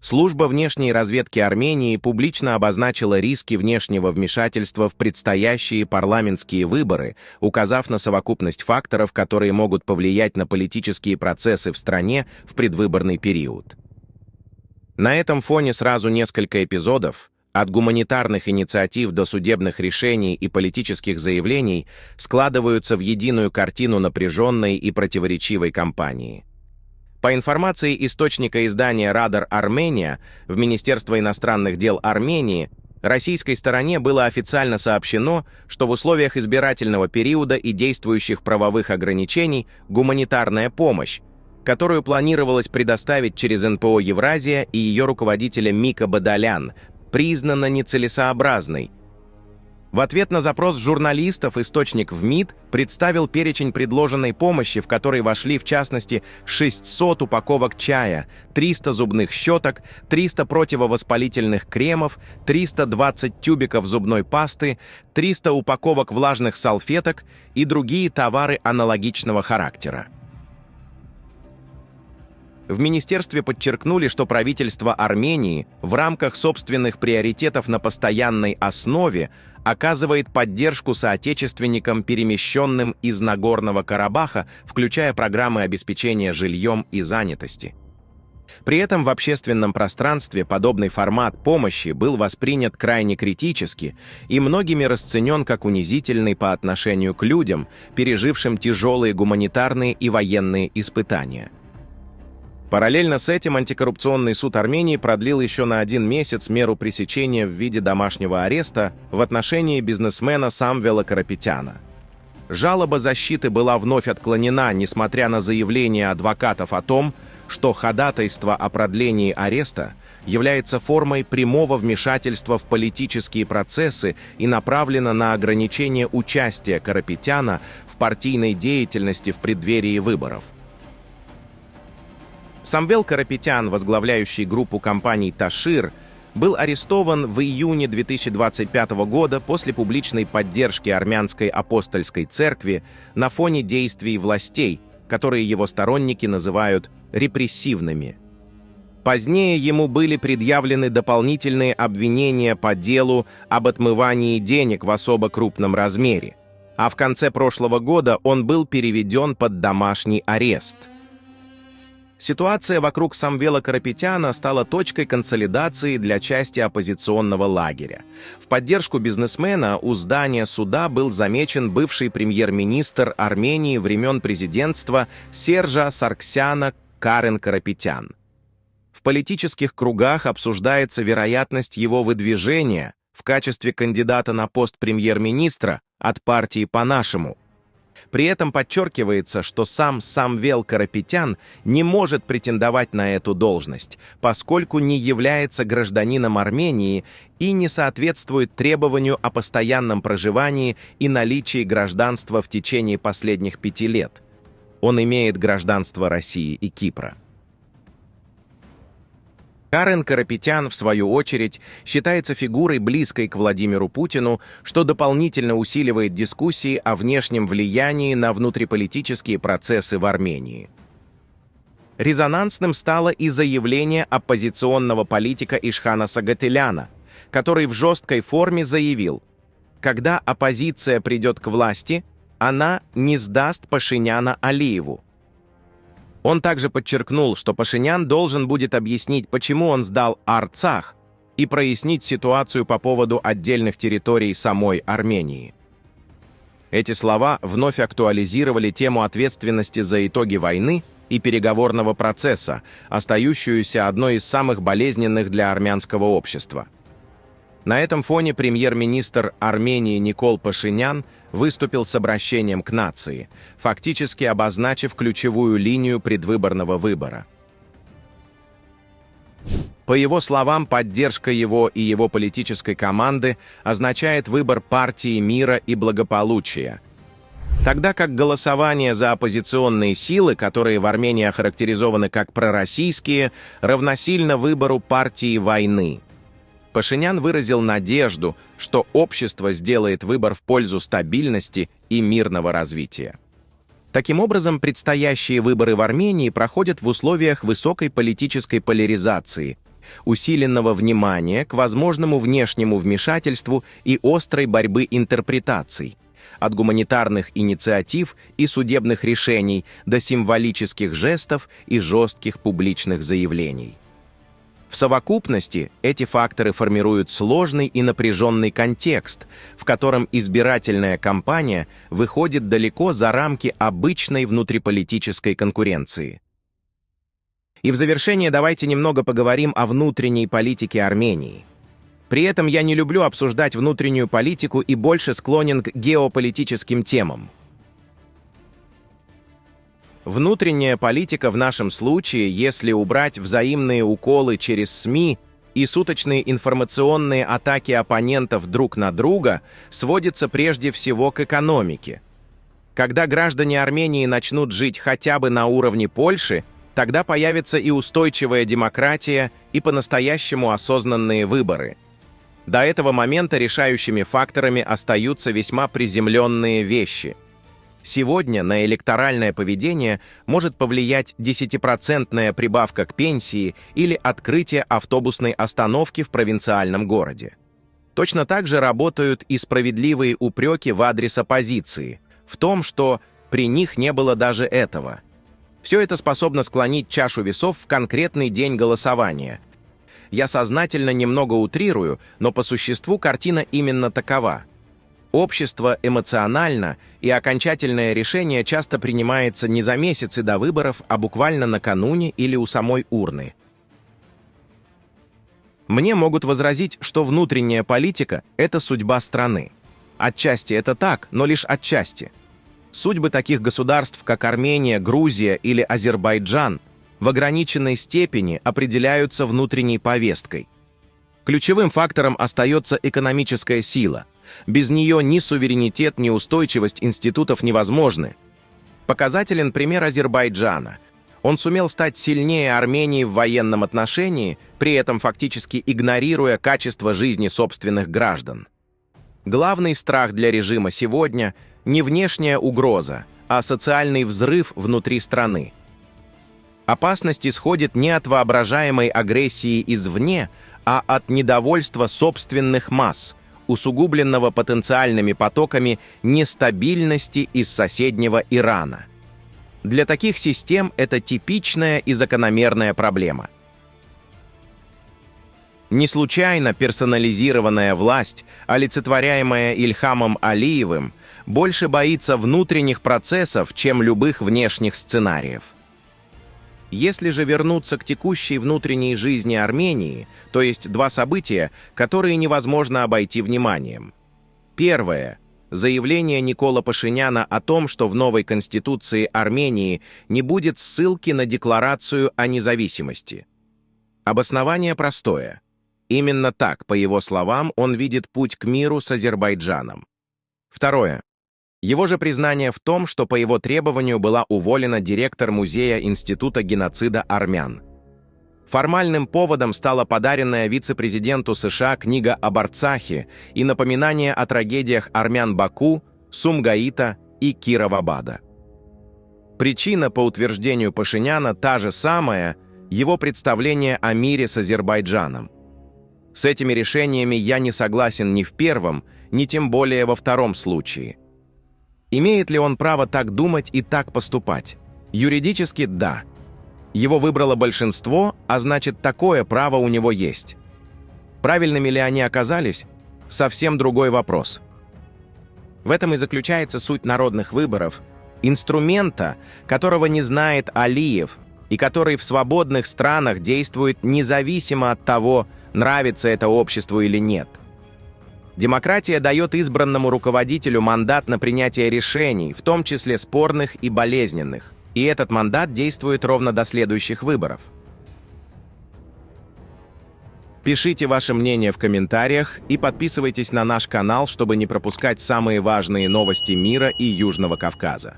Служба внешней разведки Армении публично обозначила риски внешнего вмешательства в предстоящие парламентские выборы, указав на совокупность факторов, которые могут повлиять на политические процессы в стране в предвыборный период. На этом фоне сразу несколько эпизодов, от гуманитарных инициатив до судебных решений и политических заявлений, складываются в единую картину напряженной и противоречивой кампании. По информации источника издания «Радар Армения», в Министерство иностранных дел Армении, российской стороне было официально сообщено, что в условиях избирательного периода и действующих правовых ограничений гуманитарная помощь, которую планировалось предоставить через НПО «Евразия» и ее руководителя Мика Бадалян, признана нецелесообразной. В ответ на запрос журналистов источник в МИД представил перечень предложенной помощи, в который вошли, в частности, 600 упаковок чая, 300 зубных щеток, 300 противовоспалительных кремов, 320 тюбиков зубной пасты, 300 упаковок влажных салфеток и другие товары аналогичного характера. В министерстве подчеркнули, что правительство Армении в рамках собственных приоритетов на постоянной основе оказывает поддержку соотечественникам, перемещенным из Нагорного Карабаха, включая программы обеспечения жильем и занятости. При этом в общественном пространстве подобный формат помощи был воспринят крайне критически и многими расценен как унизительный по отношению к людям, пережившим тяжелые гуманитарные и военные испытания. Параллельно с этим антикоррупционный суд Армении продлил еще на 1 месяц меру пресечения в виде домашнего ареста в отношении бизнесмена Самвела Карапетяна. Жалоба защиты была вновь отклонена, несмотря на заявление адвокатов о том, что ходатайство о продлении ареста является формой прямого вмешательства в политические процессы и направлено на ограничение участия Карапетяна в партийной деятельности в преддверии выборов. Самвел Карапетян, возглавляющий группу компаний «Ташир», был арестован в июне 2025 года после публичной поддержки Армянской апостольской церкви на фоне действий властей, которые его сторонники называют репрессивными. Позднее ему были предъявлены дополнительные обвинения по делу об отмывании денег в особо крупном размере, а в конце прошлого года он был переведен под домашний арест. Ситуация вокруг Самвела Карапетяна стала точкой консолидации для части оппозиционного лагеря. В поддержку бизнесмена у здания суда был замечен бывший премьер-министр Армении времен президентства Сержа Саргсяна Карен Карапетян. В политических кругах обсуждается вероятность его выдвижения в качестве кандидата на пост премьер-министра от партии «По-нашему». При этом подчеркивается, что сам Самвел Карапетян не может претендовать на эту должность, поскольку не является гражданином Армении и не соответствует требованию о постоянном проживании и наличии гражданства в течение последних 5 лет. Он имеет гражданство России и Кипра. Карен Карапетян, в свою очередь, считается фигурой, близкой к Владимиру Путину, что дополнительно усиливает дискуссии о внешнем влиянии на внутриполитические процессы в Армении. Резонансным стало и заявление оппозиционного политика Ишхана Сагателяна, который в жесткой форме заявил: «Когда оппозиция придет к власти, она не сдаст Пашиняна Алиеву». Он также подчеркнул, что Пашинян должен будет объяснить, почему он сдал Арцах, и прояснить ситуацию по поводу отдельных территорий самой Армении. Эти слова вновь актуализировали тему ответственности за итоги войны и переговорного процесса, остающуюся одной из самых болезненных для армянского общества. На этом фоне премьер-министр Армении Никол Пашинян выступил с обращением к нации, фактически обозначив ключевую линию предвыборного выбора. По его словам, поддержка его и его политической команды означает выбор партии мира и благополучия, тогда как голосование за оппозиционные силы, которые в Армении охарактеризованы как пророссийские, равносильно выбору партии войны. Пашинян выразил надежду, что общество сделает выбор в пользу стабильности и мирного развития. Таким образом, предстоящие выборы в Армении проходят в условиях высокой политической поляризации, усиленного внимания к возможному внешнему вмешательству и острой борьбы интерпретаций, от гуманитарных инициатив и судебных решений до символических жестов и жестких публичных заявлений. В совокупности эти факторы формируют сложный и напряженный контекст, в котором избирательная кампания выходит далеко за рамки обычной внутриполитической конкуренции. И в завершение давайте немного поговорим о внутренней политике Армении. При этом я не люблю обсуждать внутреннюю политику и больше склонен к геополитическим темам. Внутренняя политика в нашем случае, если убрать взаимные уколы через СМИ и суточные информационные атаки оппонентов друг на друга, сводится прежде всего к экономике. Когда граждане Армении начнут жить хотя бы на уровне Польши, тогда появится и устойчивая демократия, и по-настоящему осознанные выборы. До этого момента решающими факторами остаются весьма приземленные вещи. Сегодня на электоральное поведение может повлиять 10% прибавка к пенсии или открытие автобусной остановки в провинциальном городе. Точно так же работают и справедливые упреки в адрес оппозиции, в том, что при них не было даже этого. Все это способно склонить чашу весов в конкретный день голосования. Я сознательно немного утрирую, но по существу картина именно такова. Общество эмоционально, и окончательное решение часто принимается не за месяцы до выборов, а буквально накануне или у самой урны. Мне могут возразить, что внутренняя политика – это судьба страны. Отчасти это так, но лишь отчасти. Судьбы таких государств, как Армения, Грузия или Азербайджан, в ограниченной степени определяются внутренней повесткой. Ключевым фактором остается экономическая сила. Без нее ни суверенитет, ни устойчивость институтов невозможны. Показателен пример Азербайджана. Он сумел стать сильнее Армении в военном отношении, при этом фактически игнорируя качество жизни собственных граждан. Главный страх для режима сегодня – не внешняя угроза, а социальный взрыв внутри страны. Опасность исходит не от воображаемой агрессии извне, а от недовольства собственных масс, усугубленного потенциальными потоками нестабильности из соседнего Ирана. Для таких систем это типичная и закономерная проблема. Не случайно персонализированная власть, олицетворяемая Ильхамом Алиевым, больше боится внутренних процессов, чем любых внешних сценариев. Если же вернуться к текущей внутренней жизни Армении, то есть два события, которые невозможно обойти вниманием. Первое. Заявление Никола Пашиняна о том, что в новой конституции Армении не будет ссылки на декларацию о независимости. Обоснование простое. Именно так, по его словам, он видит путь к миру с Азербайджаном. Второе. Его же признание в том, что по его требованию была уволена директор Музея Института геноцида армян. Формальным поводом стала подаренная вице-президенту США книга об Арцахе и напоминание о трагедиях армян Баку, Сумгаита и Кировабада. Причина, по утверждению Пашиняна, та же самая – его представление о мире с Азербайджаном. С этими решениями я не согласен ни в первом, ни тем более во втором случае. Имеет ли он право так думать и так поступать? Юридически – да. Его выбрало большинство, а значит, такое право у него есть. Правильными ли они оказались – совсем другой вопрос. В этом и заключается суть народных выборов, инструмента, которого не знает Алиев, и который в свободных странах действует независимо от того, нравится это обществу или нет. Демократия дает избранному руководителю мандат на принятие решений, в том числе спорных и болезненных, и этот мандат действует ровно до следующих выборов. Пишите ваше мнение в комментариях и подписывайтесь на наш канал, чтобы не пропускать самые важные новости мира и Южного Кавказа.